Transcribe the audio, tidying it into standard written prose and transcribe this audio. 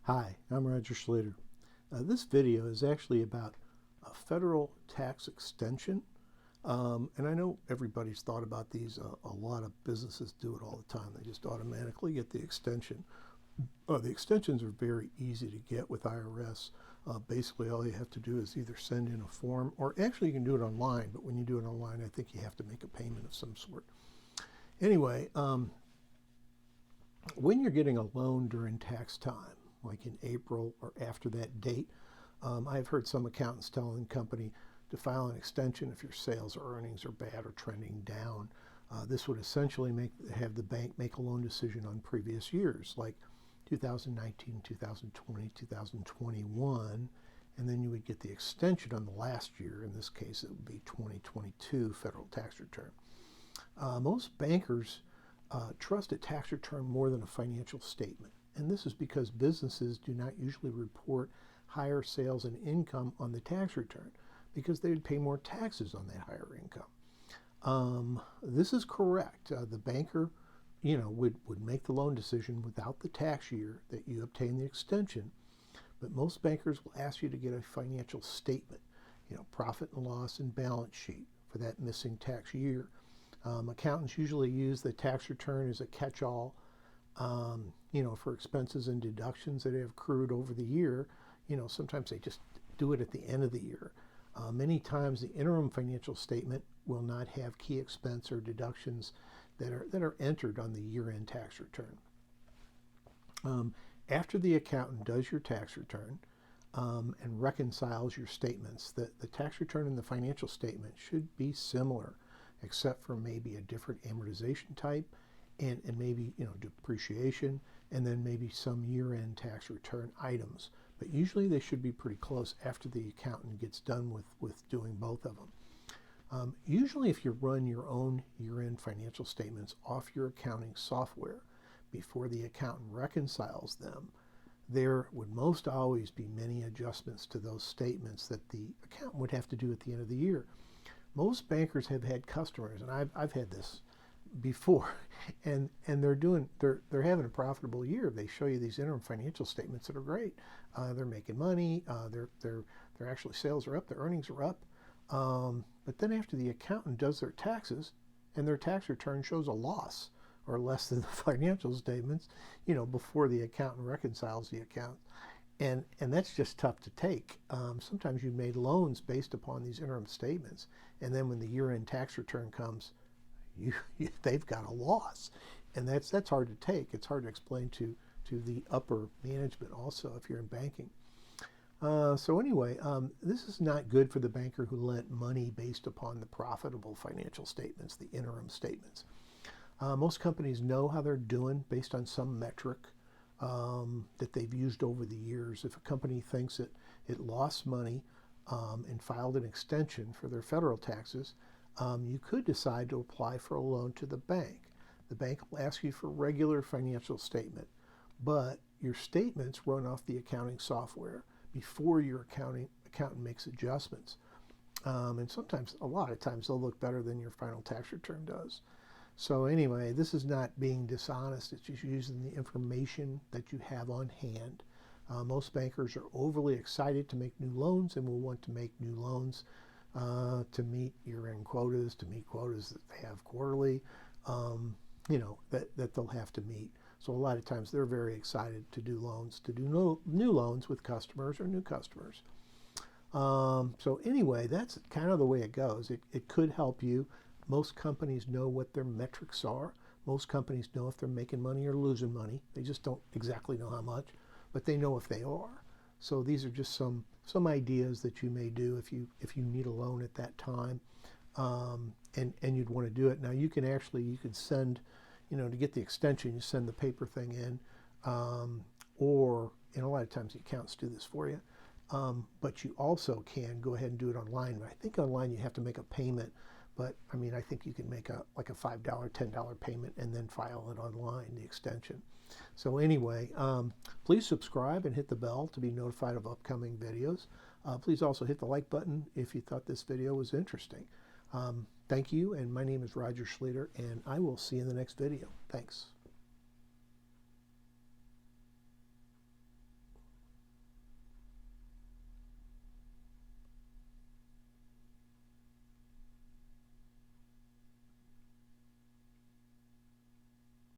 Hi, I'm Roger Schlater. This video is actually about a federal tax extension. And I know everybody's thought about these. A lot of businesses do it all the time. They just automatically get the extension. The extensions are very easy to get with IRS. Basically, all you have to do is either send in a form, or actually you can do it online, but when you do it online, I think you have to make a payment of some sort. Anyway, when you're getting a loan during tax time, like in April or after that date, I've heard some accountants telling the company to file an extension if your sales or earnings are bad or trending down. This would essentially have the bank make a loan decision on previous years, like 2019, 2020, 2021, and then you would get the extension on the last year. In this case, it would be 2022 federal tax return. Most bankers trust a tax return more than a financial statement. And this is because businesses do not usually report higher sales and income on the tax return because they would pay more taxes on that higher income. This is correct. The banker, would make the loan decision without the tax year that you obtain the extension. But most bankers will ask you to get a financial statement, profit and loss and balance sheet for that missing tax year. Accountants usually use the tax return as a catch-all, for expenses and deductions that have accrued over the year. Sometimes they just do it at the end of the year. Many times the interim financial statement will not have key expense or deductions that are entered on the year-end tax return. After the accountant does your tax return and reconciles your statements, the tax return and the financial statement should be similar, except for maybe a different amortization type and maybe depreciation, and then maybe some year-end tax return items. But usually they should be pretty close after the accountant gets done with doing both of them. Usually if you run your own year-end financial statements off your accounting software before the accountant reconciles them, there would most always be many adjustments to those statements that the accountant would have to do at the end of the year. Most bankers have had customers, and I've had this before, and they're having a profitable year. They show you these interim financial statements that are great. They're making money. Their actually sales are up. Their earnings are up. But then after the accountant does their taxes, and their tax return shows a loss or less than the financial statements, before the accountant reconciles the account. And that's just tough to take. Sometimes you made loans based upon these interim statements, and then when the year-end tax return comes, they've got a loss, and that's hard to take. It's hard to explain to the upper management also if you're in banking. So anyway, this is not good for the banker who lent money based upon the profitable financial statements, the interim statements. Most companies know how they're doing based on some metric that they've used over the years. If a company thinks that it lost money and filed an extension for their federal taxes, you could decide to apply for a loan to the bank. The bank will ask you for regular financial statement, but your statements run off the accounting software before your accountant makes adjustments. And sometimes, a lot of times, they'll look better than your final tax return does. So anyway, this is not being dishonest. It's just using the information that you have on hand. Most bankers are overly excited to make new loans and will want to make new loans to meet year-end quotas, to meet quotas that they have quarterly, that they'll have to meet. So a lot of times they're very excited to do loans, to do new loans with customers or new customers. So anyway, that's kind of the way it goes. It could help you. Most companies know what their metrics are. Most companies know if they're making money or losing money. They just don't exactly know how much, but they know if they are. So these are just some ideas that you may do if you need a loan at that time, and you'd want to do it. Now you can send, to get the extension, you send the paper thing in, or a lot of times the accountants do this for you. But you also can go ahead and do it online. I think online you have to make a payment. But I think you can make a $5, $10 payment and then file it online, the extension. So anyway, please subscribe and hit the bell to be notified of upcoming videos. Please also hit the like button if you thought this video was interesting. Thank you, and my name is Roger Schlater, and I will see you in the next video. Thanks.